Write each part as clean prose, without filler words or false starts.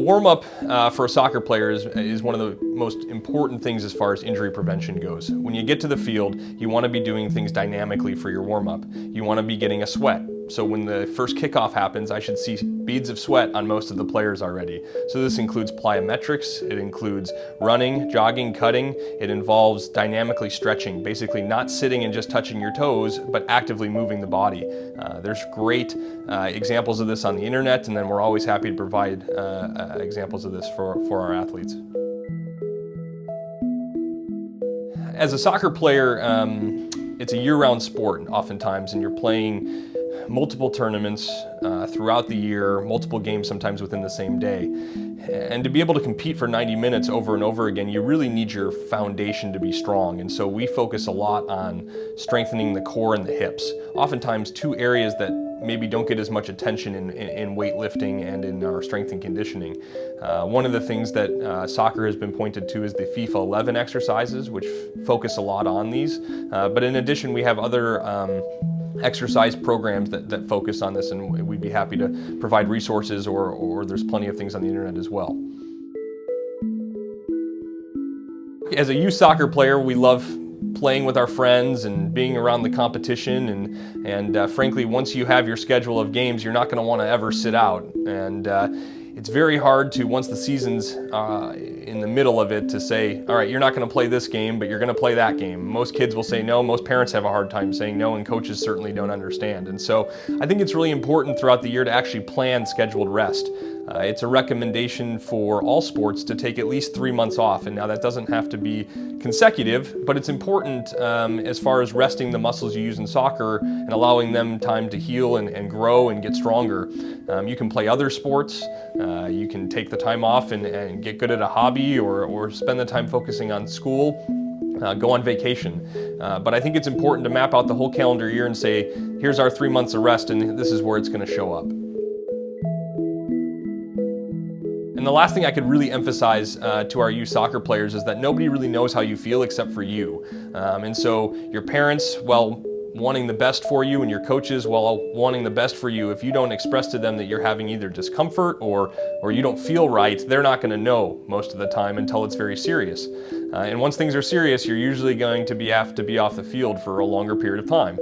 warm-up for a soccer player is one of the most important things as far as injury prevention goes. When you get to the field, you want to be doing things dynamically for your warm-up. You want to be getting a sweat. So when the first kickoff happens, I should see beads of sweat on most of the players already. So this includes plyometrics, it includes running, jogging, cutting. It involves dynamically stretching, basically not sitting and just touching your toes, but actively moving the body. There's great examples of this on the internet, and then we're always happy to provide examples of this for our athletes. As a soccer player, it's a year-round sport oftentimes, and you're playing multiple tournaments throughout the year, multiple games sometimes within the same day. And to be able to compete for 90 minutes over and over again, you really need your foundation to be strong. And so we focus a lot on strengthening the core and the hips. Oftentimes two areas that maybe don't get as much attention in weightlifting and in our strength and conditioning. One of the things that soccer has been pointed to is the FIFA 11 exercises, which focus a lot on these. But in addition, we have other exercise programs that focus on this, and we'd be happy to provide resources, or there's plenty of things on the internet as well. As a youth soccer player, we love playing with our friends and being around the competition, and frankly, once you have your schedule of games, you're not going to want to ever sit out. And it's very hard to, once the season's in the middle of it, to say, all right, you're not going to play this game, but you're going to play that game. Most kids will say no. Most parents have a hard time saying no, and coaches certainly don't understand. And so I think it's really important throughout the year to actually plan scheduled rest. It's a recommendation for all sports to take at least 3 months off. And now that doesn't have to be consecutive, but it's important as far as resting the muscles you use in soccer and allowing them time to heal and grow and get stronger. You can play other sports. You can take the time off and get good at a hobby, or spend the time focusing on school. Go on vacation. But I think it's important to map out the whole calendar year and say, here's our 3 months of rest, and this is where it's going to show up. And the last thing I could really emphasize to our youth soccer players is that nobody really knows how you feel except for you. And so your parents, well, wanting the best for you, and your coaches, well, wanting the best for you, if you don't express to them that you're having either discomfort or you don't feel right, they're not going to know most of the time until it's very serious. And once things are serious, you're usually going to have to be off the field for a longer period of time.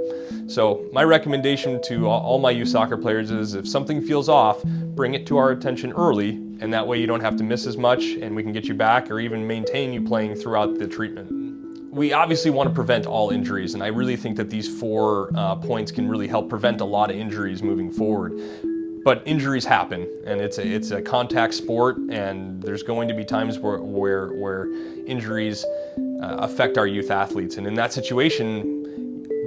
So my recommendation to all my youth soccer players is, if something feels off, bring it to our attention early, and that way you don't have to miss as much, and we can get you back or even maintain you playing throughout the treatment. We obviously want to prevent all injuries, and I really think that these 4 points can really help prevent a lot of injuries moving forward. But injuries happen, and it's a contact sport, and there's going to be times where injuries affect our youth athletes. And in that situation,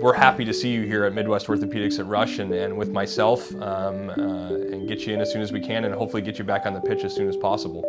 we're happy to see you here at Midwest Orthopaedics at Rush and with myself, and get you in as soon as we can, and hopefully get you back on the pitch as soon as possible.